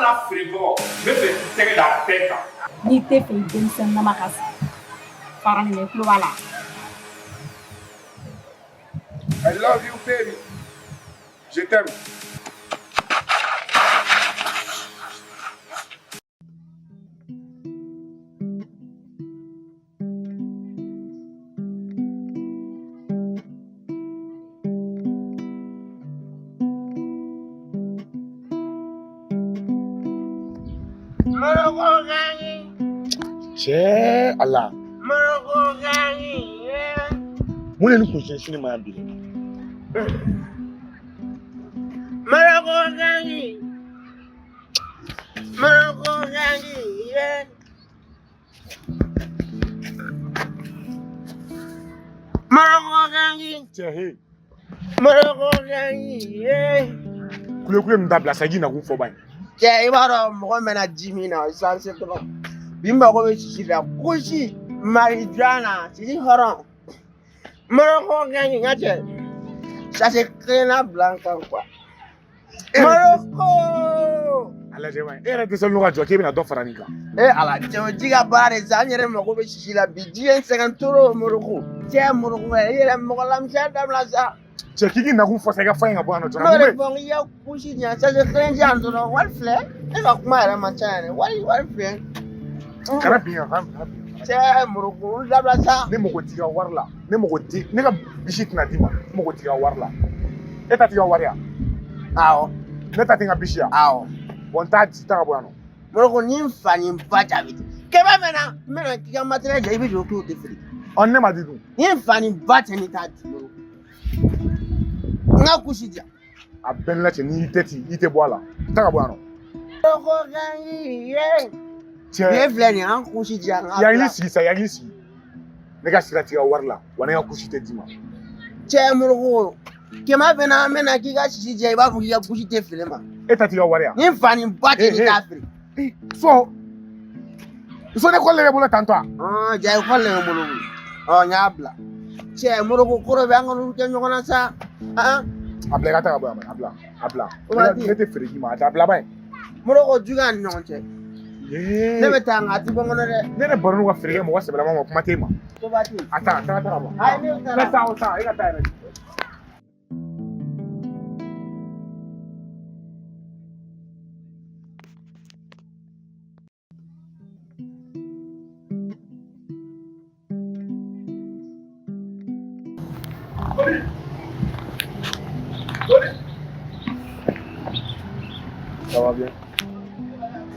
la frigo, ne fais que la tête. Ni te fait une scène dans ma case. Par mes plus voilà. I love you, baby. Je t'aime. Che Allah. Mun ne kun shi ne ma bi. Che kule ndabla sa gina kun fo ban. Che ibaro mo mena jimina so se to. Bimba ko be shira kushi marijuana sidi haram. Morocco gangi ngate. Ça c'est crena blanca quoi. Morocco. Ala jema era de solo gajo ke bina do faranika. Ala je diga bare za nyere mo ko be shira bi 50 euro Morocco. Che Morocco yere mo ko lam sha dam la sa. Che kiki na kun fo sa ga fa nga bwana jona. Mo bon ya kushi nya ça c'est crena jando no wal fle. E ko ma ra manchane. Wal fle. Kana biya ha. Che Morocco dabla sa. Ne mo ko tiga warla. Ne mo ko ti ne ka bishit na dima. Mo ko tiga warla. Eta tiga waria. Awo. Ne ta tinga bishia. Awo. Bon ta ti ta bwana. Morocco ni fani mbata biti. Keba mena tiga matera je ibi jo ko te fri. On ne ma didu. Ni fani mbata ni ta ti Morocco. Nga kushija. A ben la che ni teti ite bwala. Ta bwana. Morocco gangi ye. Che Ye flani an kushija. ya yisi sa ya yisi. Ne ka sira tiga warla. Wana ya kushite dima. Che Morocco. Kema mena kiga shija iba ku ya kushite filema. Eta tiga waria. Ni fani mbata ni ta fri. So ne ko le bolo tanto. Jai ko le Morocco. Nyabla. Che Morocco koro be ngonu ke nyogona sa. Abla ka ta bwana abla. Obati. Ne te frigi ma ta abla bai. Morocco juga nyonche. Ye. Ne betanga ati bongono de. Ne borno wa frigi mo wa sebela mo kuma tema. Obati. Ata ba. Ai ne Na sa ina ta ne. Ça va bien.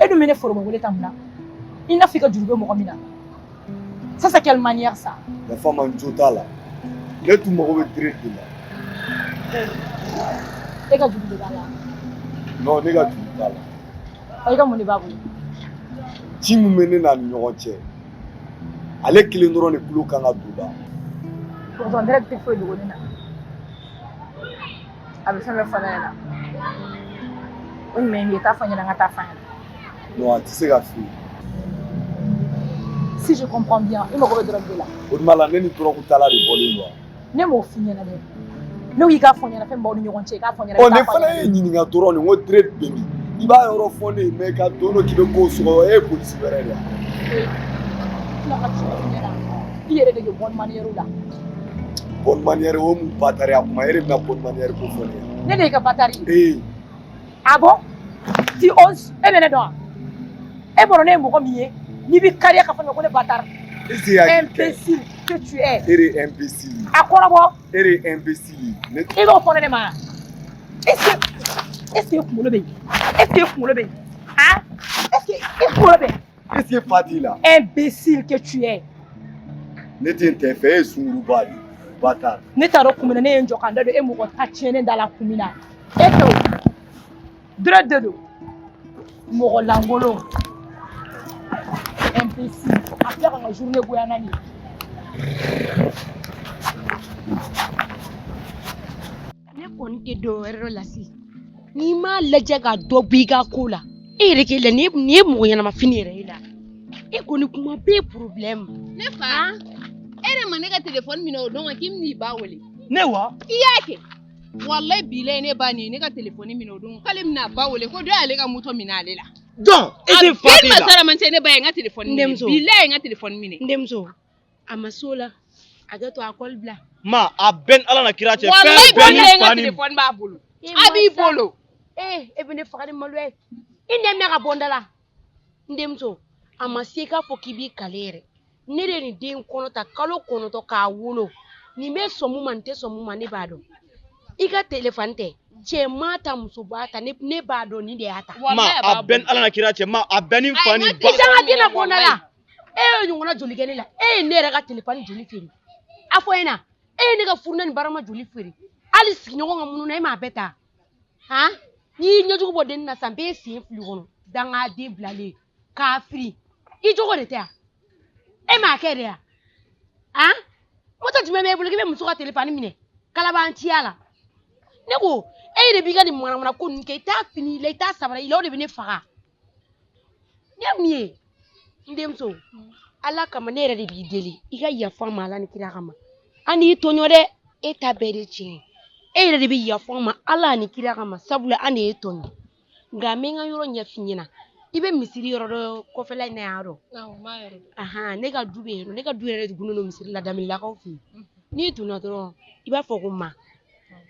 Et de mener forme vous l'état là. Il n'a fait que du Mohamina. Ça c'est quelle manière ça? La femme en total là. Le tout mo be direct là. Et quand du là. Non, ne ga tout là. Et quand mon débat vous. Ti mu mene na nyogo che. Ale kile ndoro ne kulo kanga duba. Pour ton direct te faut de gonina. Avec ça le fana. Oui, mais il est à faire ta fin. Non, tu sais gaffi. Si je comprends bien, il me remet de là. O mala ne ni toro ku tala de boli lo. Ne mo fini na de. No yi ka fonya na fe mbo ni nyon che ka fonya na. O ne fana e nyini nga toro ni ngo direct bemi. Iba yoro fone me ka dono kibe ko so e police bere ya. La ka tshwana na. Iere de bonne manière là. Bonne manière o mu patare akuma ere na bonne manière ko fone. Ne de ka patari. Ah bon? Tu oses? Eh bien, non. Eh bon, on est mon mieux. Ni bi carrière ka fanya ko ne bâtard. Imbécile que tu es. Ere imbécile. À quoi là-bas? Ere imbécile. Il va prendre les mains. Est-ce que vous le bien? Est-ce que vous le bien? Hein? Est-ce que vous le bien? Qu'est-ce que Fati là? Imbécile que tu es. Ne t'interfère sur le bal. Bâtard. Ne t'as pas commis un joke en dehors de émou qu'on t'a tenu dans la commune. Et toi? Droit de l'eau. Moro langolo. Imbécile. Après on a journée Guyanani. Ne kɔni tɛ dɔ wɛrɛ la si n'i m'a lajɛ ka dɔ bɔ i ka ko la e yɛrɛ k'e la ni ye mɔgɔ ɲɛnama fini yɛrɛ ye la e kɔni kuma bɛɛ problème. Ne fa e de ma ne ka téléphone minɛ o don k'i bɛn'i ba wele. Ne wa? I y'a kɛ. Wallahi bilahi ne ba ne ka téléphone min o don k'ale bɛna ba wele ko dɔ y'ale ka moto minɛ ale la. Donc, e tɛ fa la. Masara man cɛ ne ba ye n ka téléphone minɛ. Bilahi n ka téléphone minɛ. N denmuso a ma s'o la a ka to a kɔli bila. Ma a bɛn ala na kira cɛ. Wallahi bilahi n ka téléphone b'a bolo. A b'i bolo. E bɛ ne faga ni malo ye. I nɛmɛ ka bɔ n da la. N denmuso a ma se k'a fɔ k'i b'i kale yɛrɛ. Ne de nin den kɔnɔ ta kalo 9 k'a wolo. Nin bɛ sɔn mun ma nin tɛ sɔn mun ma ne b'a dɔn. I ka téléphone tɛ cɛ ma ta muso b'a ta ne b'a dɔn nin de y'a ta. Ma a bɛn ala na kira cɛ ma a bɛn ni fa ni ba. I sanga den na bɔ n da la. E ye ɲɔgɔnna joli kɛ ne la. E ye ne yɛrɛ ka téléphone joli feere. A fɔ e ɲɛna e ye ne ka furunɛ ni barama joli feere. Hali sigiɲɔgɔn ka munun na e m'a bɛɛ ta. Han n'i y'i ɲɛjugu bɔ denni na san bɛɛ sen fili kɔnɔ dangaden bilalen k'a firi i jogo de tɛ yan. E m'a kɛ de yan. Han moto jumɛn b'e bolo k'i bɛ muso ka téléphone minɛ kalaban ciya la. Ne ko e de b'i ka nin manamana ko ninnu kɛ i t'a fini i la i t'a sabara i la o de bɛ ne faga. Ne mun ye n denmuso ala kama ne yɛrɛ de b'i deli i ka yafa n ma ala ni kira kama. An y'i tɔɲɔ dɛ e ta bɛɛ de tiɲɛ. E yɛrɛ de bɛ yafa n ma ala ni kira kama sabula an de ye tɔɲɔ. Nka n bɛ n ka yɔrɔ ɲɛf'i ɲɛna i bɛ misiri yɔrɔ dɔ kɔfɛla in na yan dɔn. Awɔ ma yɔrɔ. Ahan ne ka du bɛ yen ne ka du yɛrɛ de gunnen don misiri la Damilakaw fɛ yen. N'i donna dɔrɔn i b'a fɔ ko ma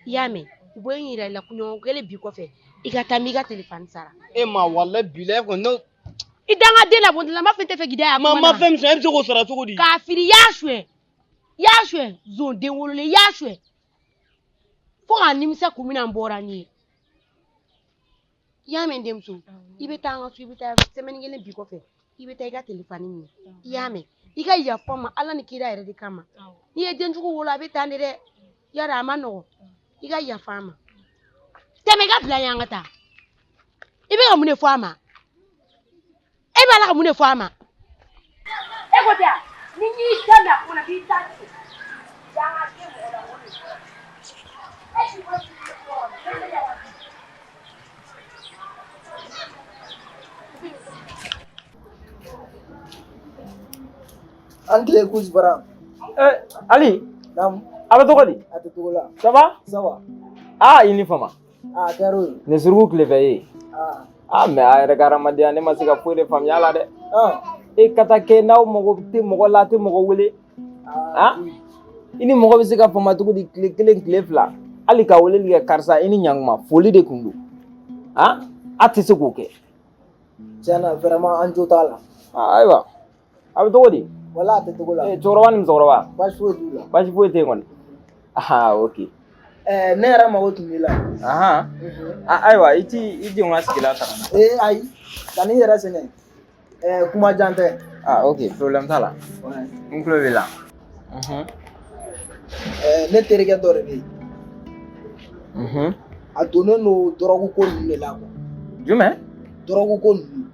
i y'a mɛn u bɔ in yɛrɛ la kunɲɔgɔn kelen bi kɔfɛ i ka taa n'i ka téléphone sara. E ma wallahi bilahi ko no. I dangaden na bɔ n ma fɛn tɛ fɛ k'i da yan. Ma fɛn min sɔrɔ e bɛ se k'o sara cogo di. K'a fili i y'a suɲɛ zon den wololen i y'a suɲɛ fo k'a nimisa kun min na n bɔra n'i ye. I y'a mɛn denmuso i bɛ taa an ka so i bɛ taa semaine kelen bi kɔfɛ i bɛ taa i ka téléphone minɛ i y'a mɛn i ka yafa n ma ala ni kira yɛrɛ de kama. N'i ye denjugu wolo a bɛ taa ne dɛ yara a ma nɔgɔn i ka yafa n ma. Tɛmɛ i ka bila yan ka taa i bɛ ka mun de fɔ a ma e b'a la ka mun de fɔ a ma. E ko tɛ ni y'i da mɛ a kɔnɔ k'i ta ci danga den mɔgɔ la o de e si ko ci Angle kus bara. Ali, Nam. a bɛ cogo di? A tɛ togo la. Ça va? Ça va. Ah, i ni fama. Ah, kɛra o ye. Nin suruku tile fɛ ye. Ah. Mais a yɛrɛ ka hadamadenya ne ma se ka foyi de faamuya a la dɛ. Ah. E ka taa kɛ n'aw mago tɛ mɔgɔ la a tɛ mɔgɔ wele. Ah. I ni mɔgɔ bɛ se ka fama cogo di tile 1 tile 2 hali ka weleli kɛ karisa i ni ɲankuma foli de kun don. Ah, a tɛ se k'o kɛ. Tiɲɛna vraiment an jo t'a la. Ah, ayiwa a bɛ cogo di? Wala a tɛ togo la. Cɛkɔrɔba ni musokɔrɔba? Baasi foyi t'u la. Baasi foyi tɛ yen kɔni. Ah, ok. Ne yɛrɛ mago tun b'i la. Ahan. Ayiwa i denw ka sigila ta ka na. Ayi ka n'i yɛrɛ sɛgɛn kuma jan tɛ. Ah, ok, problème t'a la. N tulo b'i la. Ne terikɛ dɔ de bɛ yen. A donnen don dɔrɔgu ko ninnu de la quoi. Jumɛn? Dɔrɔgu ko ninnu.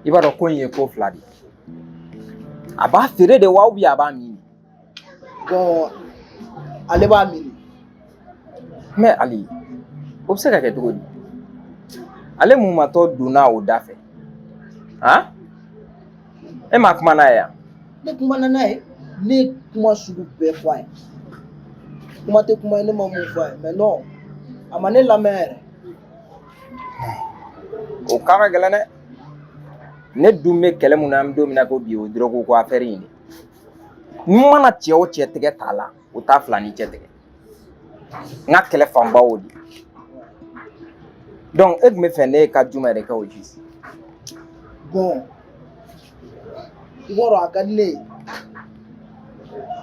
I b'a dɔn ko in ye ko fila de ye. A b'a feere de wa ou bien a b'a min? Bon ale b'a min. Mais Ali, o bɛ se ka kɛ cogo di? Ale mun matɔ donna o da fɛ. Han? E ma kuma n'a ye yan? Ne kumana n'a ye. Ne ye kuma sugu bɛɛ fɔ a ye. Kuma tɛ kuma ye ne ma mun fɔ a ye mais non a ma ne lamɛn yɛrɛ. O ka gɛlɛn dɛ. Ne dun bɛ kɛlɛ mun na an bɛ don min na ko bi o ye drogue ko affaire in de. Ni mana cɛ o cɛ tɛgɛ t'a la o t'a fila ni cɛ tigɛ. N ka kɛlɛ fanba o de. Donc e tun bɛ fɛ ne ka jumɛn de kɛ o ji? Bon i b'a dɔn a ka di ne ye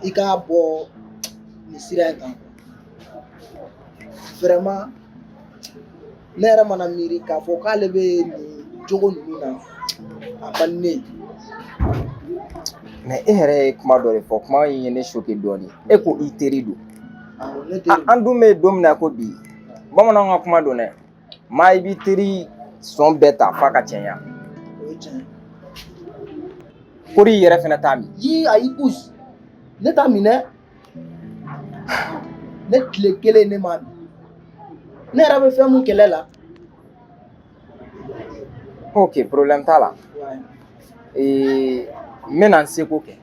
i k'a bɔ nin sira in kan. Vraiment ne yɛrɛ mana miiri k'a fɔ k'ale bɛ nin jogo ninnu na a ka di ne ye. Mais e yɛrɛ ye kuma dɔ de fɔ kuma in ye ne choqué dɔɔnin. E ko i teri don. An dun bɛ don min na ko bi bamananw ka kuma don dɛ. Maa i b'i teri sɔn bɛɛ ta f'a ka cɛɲa. O ye tiɲɛ. Kori i yɛrɛ fɛnɛ t'a min. Yi a y'i pousse. Ne t'a min dɛ. Ne tile kelen ne m'a min. Ne yɛrɛ bɛ fɛn mun kɛlɛ la. Ok, problème t'a la. N bɛna n seko kɛ.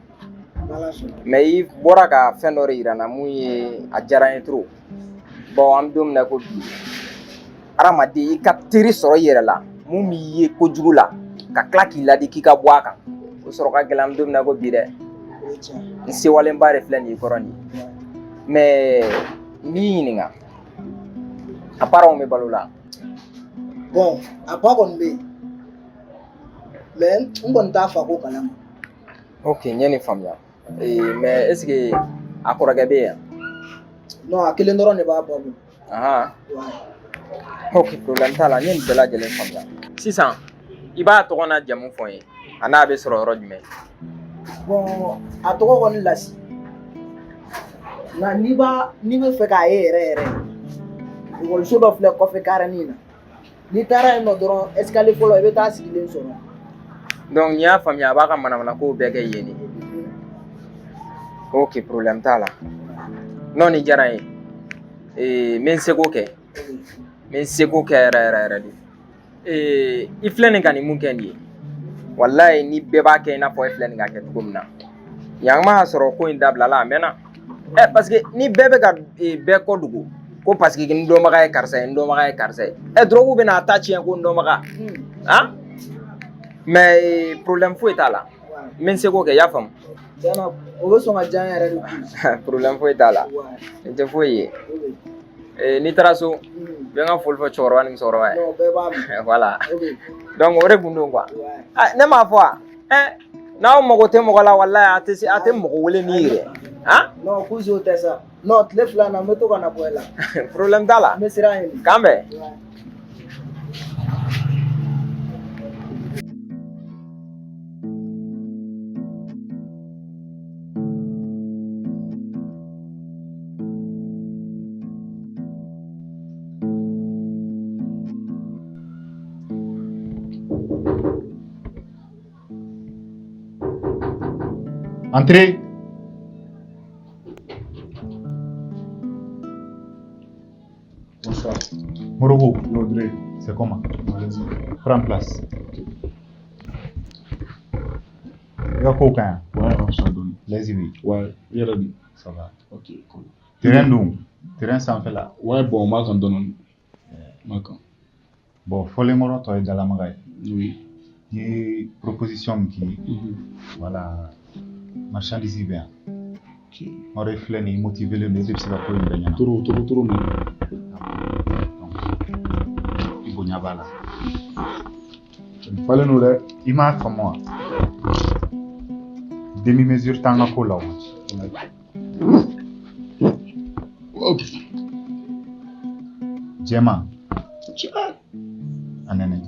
mais i bɔra ka fɛn dɔ de yira n na mun ye a diyara n ye trop bon an bɛ don min na ko bi hadamaden i ka teri sɔrɔ i yɛrɛ la mun b'i ye kojugu la ka tila k'i ladi k'i ka bɔ a kan o sɔrɔ ka gɛlɛn an bɛ don min na ko bi dɛ n sewalenba de filɛ nin ye kɔrɔ nin ye mais n b'i ɲininka a parents bɛ balo la. Bon, a pas qu'on bɛ mais n kɔni t'a fa ko kalama. Ok n ye nin faamuya mais est ce que a kɔrɔkɛ bɛ yan. Non a kelen dɔrɔn de b'a ba bolo. Ok problème t'a la n ye nin bɛɛ lajɛlen faamuya sisan i b'a tɔgɔ n'a jamu fɔ n ye a n'a bɛ sɔrɔ yɔrɔ jumɛn. Bon a tɔgɔ kɔni Lasi nka n'i bɛ fɛ k'a ye yɛrɛ ekɔliso dɔ filɛ kɔfɛ karini na n'i taara yen nɔ dɔrɔn escalier fɔlɔ i bɛ taa sigilen sɔrɔ. donc n y'a faamuya a b'a ka manamana kow bɛɛ kɛ yen de. ok problème t'a la non nin diyara n ye n bɛ n seko kɛ yɛrɛ de i filɛ nin ka nin mun kɛ nin ye walayi ni bɛɛ b'a kɛ i n'a fɔ e filɛ nin ka kɛ cogo min na yan ma sɔrɔ ko in dabilala a mɛnna parce que ni bɛɛ bɛ ka bɛɛ kɔ dogo ko parce que n dɔnbaga ye karisa ye n dɔnbaga ye karisa ye drogue bɛ n'a ta tiɲɛ ko n dɔnbaga mais problème foyi t'a la n bɛ n seko kɛ i y'a faamu. Tiɲɛna o bɛ sɔn ka diya n yɛrɛ de koyi. problème foyi t'a la nin tɛ foyi ye n'i taara so bɛ n ka foli fɔ cɛkɔrɔba ni musokɔrɔba ye. Non bɛɛ b'a mɛn. voilà donc o de kun don quoi ne m'a fɔ wa n'aw mago tɛ mɔgɔ la walayi a tɛ mɔgɔ wele n'i yɛrɛ non kuzi o tɛ sa non tile fila na n bɛ to ka na bɔ e la. problème t'a la n bɛ siran yen. kan bɛn. Entrez. Bonsoir. Morogo, Audrey. c'est comment? Allez-y. Prends place. Il y a coquin. Ouais, on s'en donne. Les oui. Ouais, il y a dit. Ça va. Ok, cool. Terrain d'où? Terrain sans fait là. Ouais, bon, moi, j'en donne. D'accord. Bon, faut les moros, toi, dans la magaille. Oui. Il y a une proposition qui. Voilà. Marchandise bien. Ok. On réfléchit et motiver le métier, c'est pas pour une baignade. Trop. Il faut y avoir là. Il fallait nous là. Il m'a fait moi. Demi-mesure tant à cola. Ok. Djema. Anene.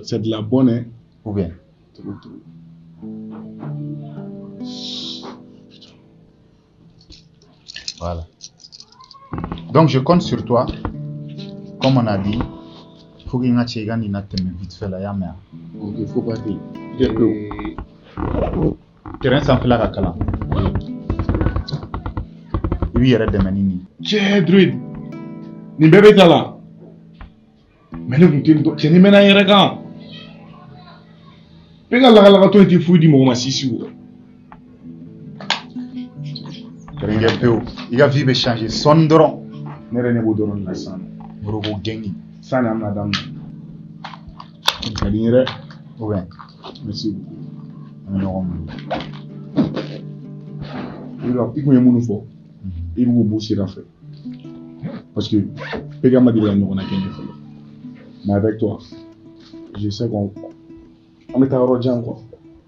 C'est de la bonne, hein? Ou bien? Trop. Voilà. Donc je compte sur toi. Comme on a dit, il faut qu'il y ait un tchégan qui n'a vite fait la yammer. Ok, il faut pas dire. Terrain sans fait la cala. Oui, il y a des manini. Tiens, druide. Ni bébé t'as là. Mais ne vous tiens ni maintenant yɛrɛ kan. Bɛɛ ka lakalakatɔ in tɛ foyi di mɔgɔ ma sisi o. Ringepeo, il a vie de changer son dron. Ne yɛrɛ ne b'o dɔrɔn de la sisan. Morogo gengi. San de an bɛna daminɛ. Ka di n ye dɛ. Ou bien? Merci beaucoup. An bɛ ɲɔgɔn bolo. I kun ye minnu fɔ, i b'u b'u sira fɛ. Parce que bɛɛ ka ma deli ka ɲɔgɔn na kɛ n ye fɔlɔ. Mais avec toi, je sais qu'on est à Rodjan, quoi.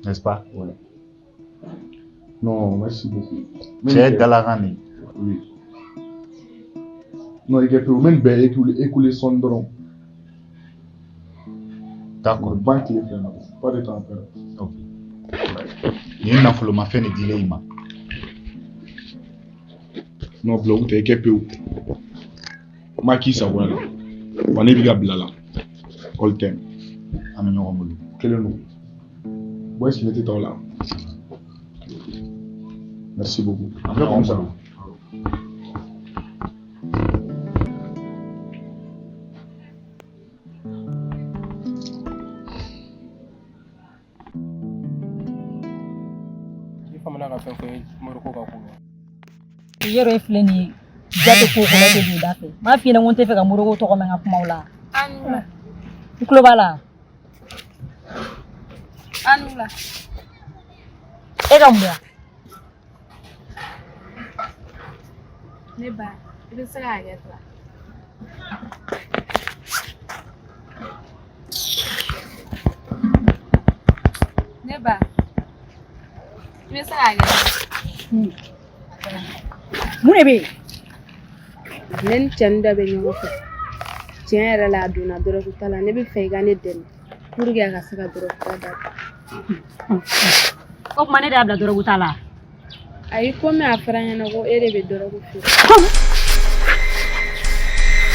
N'est-ce pas? Ouais. Non, merci beaucoup. J'ai Dalarani. Oui. Non, il y a même bien écouler son dron. D'accord. Banque les frères, pas de temps à perdre. Ok. Il y a une affaire ma fait ne delay ma. Non, blog, t'es équipé où? Ma qui ça voilà. On est bien blala. All time. An bɛ ɲɔgɔn bolo. Quel est le nom? Où est-ce qu'il était là? Merci beaucoup. An bɛ ɲɔgɔn bolo. Yero e filɛ nin ye ja tɛ ko kɔlɔ tɛ don da fɛ m'a f'i ɲɛna ko n tɛ fɛ ka Modibo tɔgɔ mɛn n ka kumaw la i tulo b'a la e ka mun yan ne ba i bɛ se k'a kɛ to ne ba i bɛ se k'a kɛ mun de bɛ yen ne ni cɛnin dɔ bɛ ɲɔgɔn fɛ tiɲɛ yɛrɛ la a donna dɔrɔguta la ne bɛ fɛ i ka ne dɛmɛ pour que a ka se ka dɔrɔguta dabila o tuma ne de y'a bila dɔrɔguta la ayi komi a fɔra ɲɛna ko e de bɛ dɔrɔgu feere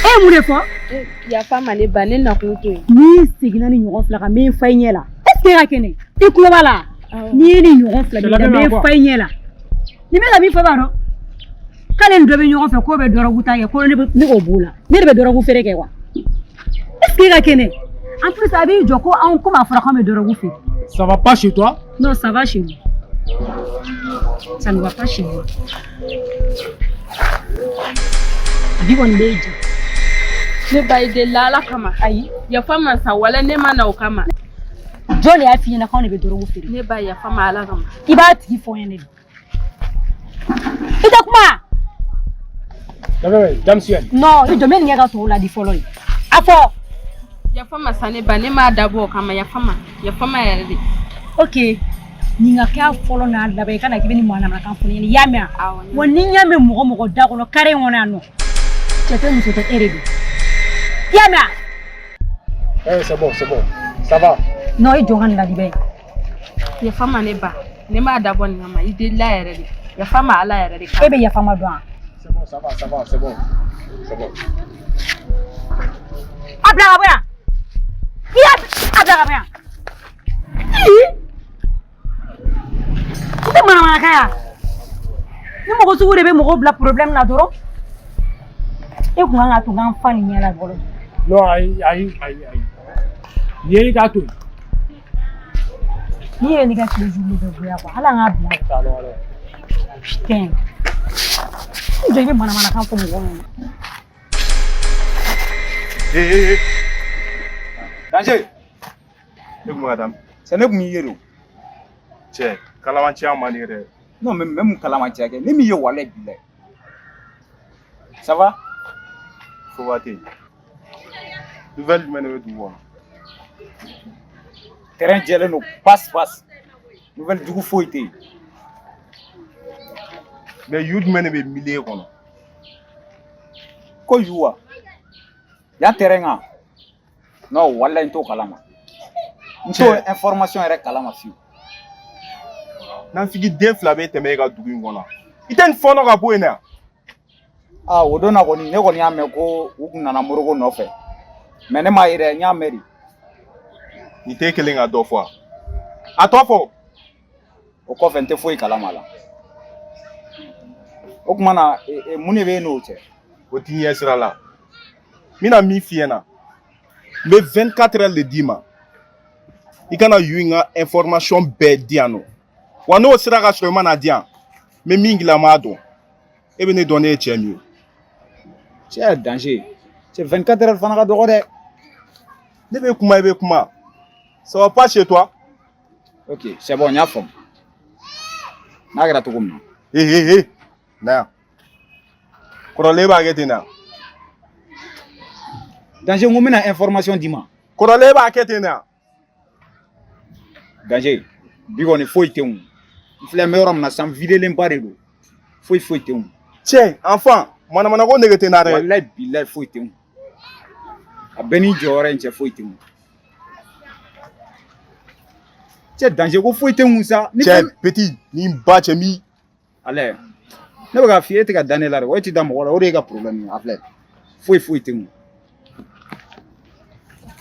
e ye mun de fɔ yafa ma ne ba ne nakun to yen n'i seginna ni ɲɔgɔn fila kan n bɛ n fa i ɲɛ la est-ce que e ka kɛnɛ i tulo b'a la n'i ye ni ɲɔgɔn fila min da n bɛ n fa i ɲɛ la ni bɛ ka min fɔ b'a dɔn k'ale ni dɔ bɛ ɲɔgɔn fɛ k'o bɛ dɔrɔguta kɛ ko ne k'o b'o la ne de bɛ dɔrɔgu feere kɛ wa est-ce que e ka kɛnɛ en plus a b'i jɔ ko anw komi a fɔra k'anw bɛ dɔrɔgu feere. Ça va pas chez toi? Non, ça va chez nous. Ça ne va pas chez moi. Bi kɔni bɛ jɛ. Ne ba i delila Ala kama ayi yafa ma sa wala ne ma na o kama jɔn de y'a f'i ɲɛna k'anw de bɛ dɔrɔgu feere ne ba yafa ma Ala kama i b'a tigi fɔ n ɲɛna de i tɛ kuma non i jɔ n bɛ nin kɛ ka tɔw ladi fɔlɔ ye a fɔ yafa ma sa ne ba ne m'a dabɔ o kama yafa ma yɛrɛ de ok nin ka kɛ a fɔlɔ n'a laban i kana k'i bɛ nin manamanakan fɔ ne ɲɛna i y'a mɛn wa ni n y'a mɛn mɔgɔ mɔgɔ da kɔnɔ kare in kɔnɔ yan nɔ cɛ tɛ muso tɛ e de don i y'a mɛn c'est bon ça va non i jɔ n ka nin ladi bɛ yafa ma ne ba ne m'a dabɔ nin kama i delila yɛrɛ de yafa ma Ala yɛrɛ de e bɛ yafa ma dɔn c'est bon c'est bon a bila ka bɔ yan i y'a a bila ka bɔ yan i tɛ manamanakan yan ni mɔgɔ sugu de bɛ mɔgɔw bila problème na dɔrɔn e kun kan ka to k'an fa nin ɲɛ la fɔlɔ non ayi yeri k'a to yen n'i yɛrɛ n'i ka tile juli bɛ goya quoi hali an k'a bila putain i jɔ i bɛ manamanakan fɔ mɔgɔw ɲɛna Danger. Écoute madame. C'est ne mi yero. Cɛ kalamanciya man di yɛrɛ. Non mais même kalamanciya kɛ ne mi ye wale bilaye. Ça va? Faut va te. Nouvelle jumɛn de bɛ dugu kɔnɔ? Terrain jɛlen don passe. Nouvelle jugu foyi tɛ yen. Mais yu jumɛn de bɛ milieu kɔnɔ? Ko yu wa? Ya terrain kan? Non walayi n t'o kalama. N t'o information yɛrɛ kalama fiyewu. Nafigi den fila bɛ tɛmɛ e ka dugu in kɔnɔ. I tɛ nin fɔɔnɔ ka bɔ yen dɛ. O don na kɔni ne kɔni y'a mɛn ko u kun nana Modibo nɔfɛ. Mais ne m'a ye dɛ n y'a mɛn de. Nin tɛ kelen ka dɔ fɔ a tɔ fɔ. O kɔfɛ n tɛ foyi kalama la. O tuma na mun de bɛ n'o cɛ? O t'i ɲɛ sira la. N bɛna min f'i ɲɛna. N bɛ 24 heures de d'i ma. I kana yu in ka information bɛɛ di yan nɔ. Wa n'o sera ka sɔrɔ i mana di yan, n bɛ min dilan n b'a dɔn. E bɛ ne dɔn ne ye cɛ min ye. Cɛ ye danger. Cɛ 24 heures fana ka dɔgɔ dɛ. Ne bɛ kuma i bɛ kuma. Ça va pas chez toi? Ok, c'est bon, n y'a faamu. N'a kɛra cogo min na. Na yan. Kɔrɔlen b'a kɛ ten na. Danger n ko n bɛna information d'i ma. Kɔrɔlen b'a kɛ ten na. Danger bi kɔni foyi tɛ n filɛ n bɛ yɔrɔ min na san videelenba de don. Foyi tɛ n. Cɛ enfant manamana ko nege tɛ n na dɛ. Walayi bilayi foyi tɛ n. A bɛɛ n'i jɔyɔrɔ in cɛ foyi tɛ n. Cɛ danger ko foyi tɛ n sa. Cɛ petit ni ba cɛ mi. Allez ne bɛ k'a f'i ye e tɛ ka da ne la dɛ o tɛ da mɔgɔ la o de ye ka problème ye a filɛ foyi tɛ n.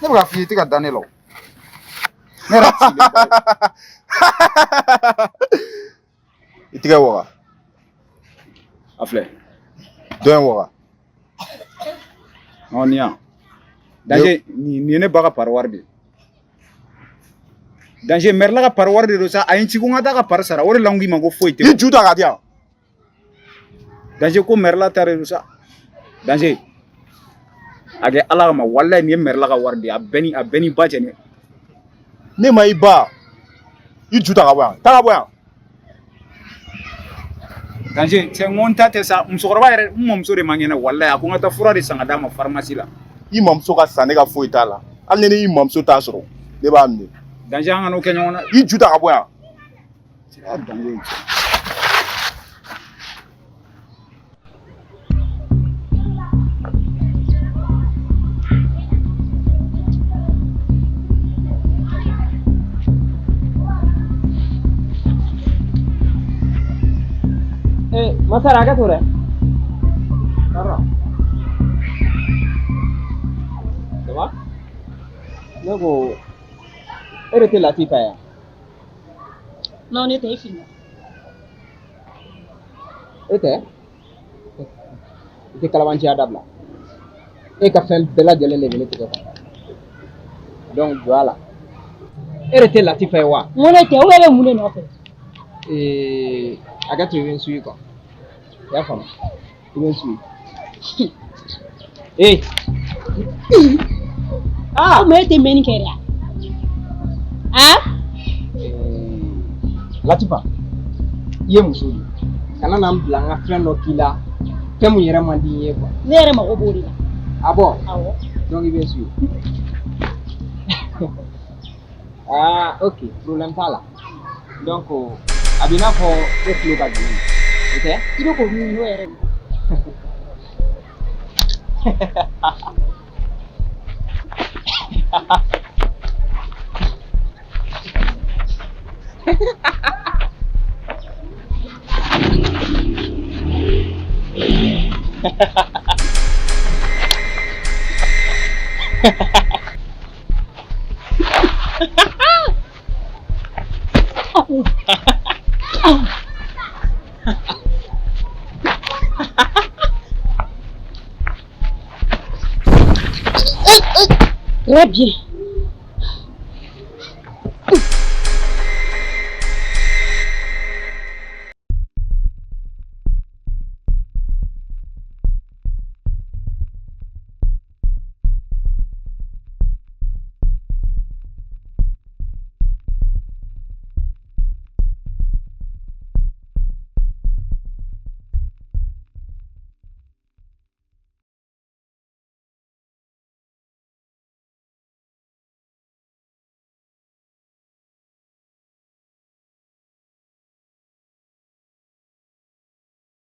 Ne bɛ k'a f'i ye e tɛ ka da ne la o. Ne yɛrɛ ti I tigɛ waga. A filɛ. Dɔ in waga. Nin yan. Danger nin ye ne ba ka pari wari de ye. Danger mɛrila ka pari wari de don sa a ye n ci ko n ka taa ka pari sara o de la n k'i ma ko foyi tɛ n. I ju ta ka di yan. danger ko merla tare sa danger age ala ma wallahi ni merla ka wardi a beni ba jene ne ma i ba i juta ka boyan ta ka boyan danger c'est monta te sa musokoroba yɛrɛ mɔmuso de mangena wallahi a ko ngata fura de sanga dama pharmacie la i mamuso ka sanne ka foyi t'a la hali ni i mamuso t'a sɔrɔ ne b'a minɛ danger an ka n'o kɛ ɲɔgɔn na i juta ka boyan danger Masara क्या हो रहा है? Dua? Nago, era te Latifa ya? Non, ne t'ai filmé. Ete? Ete kalabanci adab la. Eka fem bela jele le vele tiko. Donc voilà. Era te Latifa ya wa? Mone te, où est le moulin en fait? Aga tu viens suivre quoi? Ya femme. Tu viens suivre. Eh. Ah, mais t'es meni kere. Ah? Latifa. Ye muso. Kana nam blanga friend no kila. Femu yere mandi ye quoi. Ne yere mako bori la. Ah bon? Ah ouais. Donc il vient suivre. Ah, OK, problème pas là. Donc abina ko e kilo ka gini. OK? Il est connu no yere. Très bien.